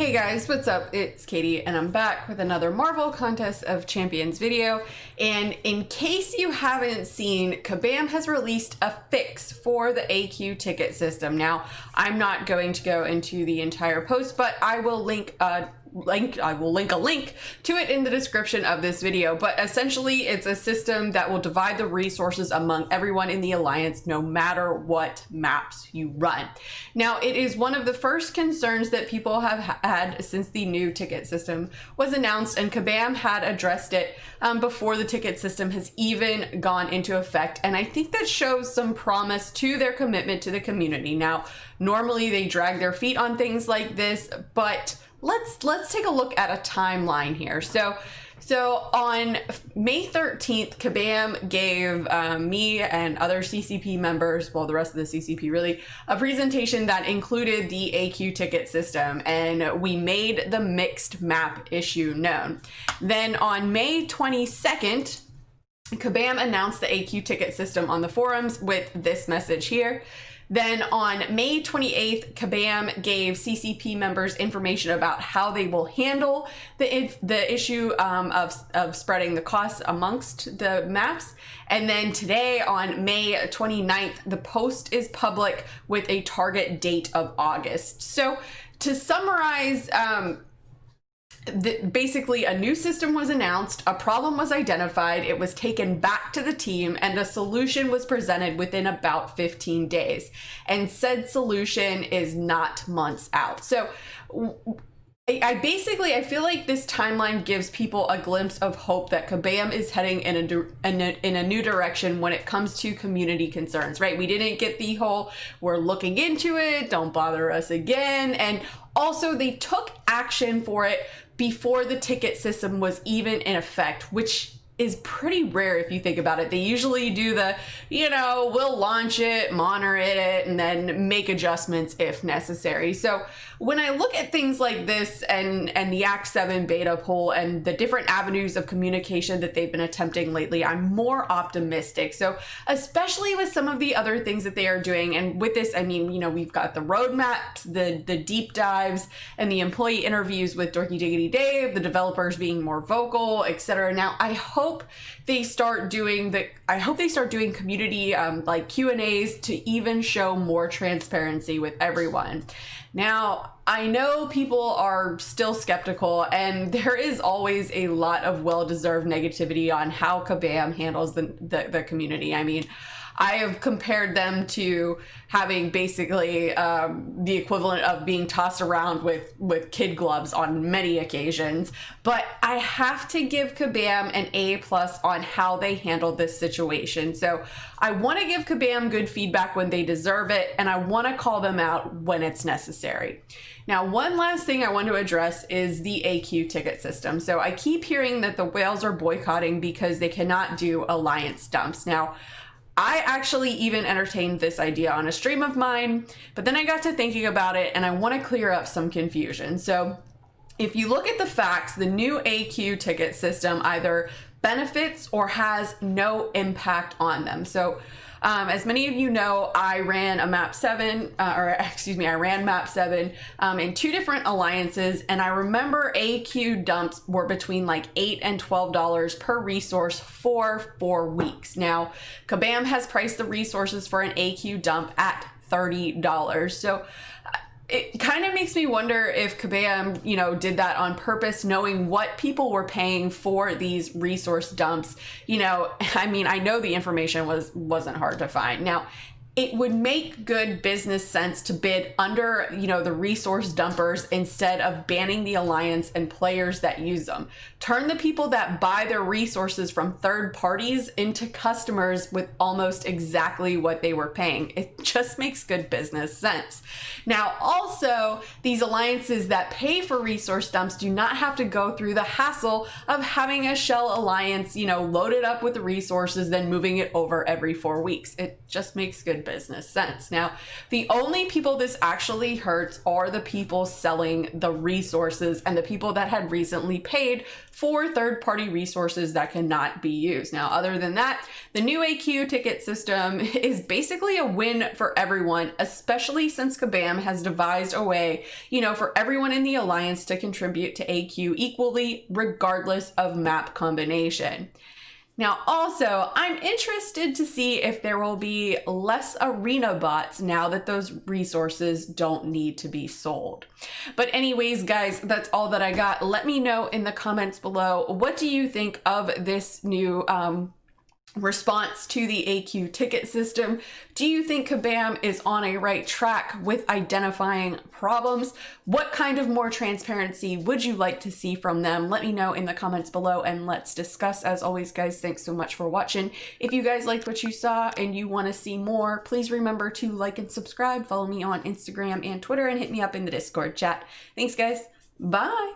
Hey guys, what's up? It's Katie and I'm back with another Marvel Contest of Champions video. And in case you haven't seen, Kabam has released a fix for the AQ ticket system. Now, I'm not going to go into the entire post, but I will link a link to it in the description of this video. But essentially it's a system that will divide the resources among everyone in the alliance no matter what maps you run. Now, it is one of the first concerns that people have had since the new ticket system was announced, and Kabam had addressed it before the ticket system has even gone into effect, and I think that shows some promise to their commitment to the community. Now, normally they drag their feet on things like this, but let's take a look at a timeline here. So on May 13th, Kabam gave me and other CCP members, well, the rest of the CCP really, a presentation that included the AQ ticket system, and we made the mixed map issue known. Then on May 22nd, Kabam announced the AQ ticket system on the forums with this message here. Then on May 28th, Kabam gave CCP members information about how they will handle the issue of spreading the costs amongst the maps. And then today on May 29th, the post is public with a target date of August. So to summarize, basically a new system was announced, a problem was identified, it was taken back to the team, and a solution was presented within about 15 days. And said solution is not months out. So I feel like this timeline gives people a glimpse of hope that Kabam is heading in a new direction when it comes to community concerns, right? We didn't get the whole, we're looking into it, don't bother us again. And also they took action for it before the ticket system was even in effect, which is pretty rare if you think about it. They usually do the, we'll launch it, monitor it, and then make adjustments if necessary. So when I look at things like this and the Act 7 beta poll and the different avenues of communication that they've been attempting lately, I'm more optimistic. So especially with some of the other things that they are doing, and with this, I mean, we've got the roadmaps, the deep dives, and the employee interviews with Dorky Diggity Dave, the developers being more vocal, etc. Now, I hope they start doing community like Q&As to even show more transparency with everyone. Now, I know people are still skeptical, and there is always a lot of well-deserved negativity on how Kabam handles the community. I mean, I have compared them to having basically the equivalent of being tossed around with kid gloves on many occasions. But I have to give Kabam an A+ on how they handled this situation. So I want to give Kabam good feedback when they deserve it, and I want to call them out when it's necessary. Now, one last thing I want to address is the AQ ticket system. So I keep hearing that the whales are boycotting because they cannot do alliance dumps. Now, I actually even entertained this idea on a stream of mine, but then I got to thinking about it and I want to clear up some confusion. So if you look at the facts, the new AQ ticket system either benefits or has no impact on them. So as many of you know, I ran map 7 in 2 different alliances, and I remember AQ dumps were between like $8 and $12 per resource for 4 weeks. Now, Kabam has priced the resources for an AQ dump at $30. So it kind of makes me wonder if Kabam, did that on purpose, knowing what people were paying for these resource dumps. I mean, I know the information wasn't hard to find. Now, it would make good business sense to bid under, the resource dumpers instead of banning the alliance and players that use them. Turn the people that buy their resources from third parties into customers with almost exactly what they were paying. It just makes good business sense. Now, also, these alliances that pay for resource dumps do not have to go through the hassle of having a shell alliance, loaded up with the resources, then moving it over every 4 weeks. It just makes good good business sense. Now, the only people this actually hurts are the people selling the resources and the people that had recently paid for third-party resources that cannot be used. Now, other than that, the new AQ ticket system is basically a win for everyone, especially since Kabam has devised a way, for everyone in the alliance to contribute to AQ equally, regardless of map combination. Now, also, I'm interested to see if there will be less arena bots now that those resources don't need to be sold. But anyways, guys, that's all that I got. Let me know in the comments below, what do you think of this new response to the AQ ticket system? Do you think Kabam is on a right track with identifying problems? What kind of more transparency would you like to see from them? Let me know in the comments below and let's discuss. As always, guys, thanks so much for watching. If you guys liked what you saw and you want to see more, please remember to like and subscribe. Follow me on Instagram and Twitter and hit me up in the Discord chat. Thanks, guys. Bye.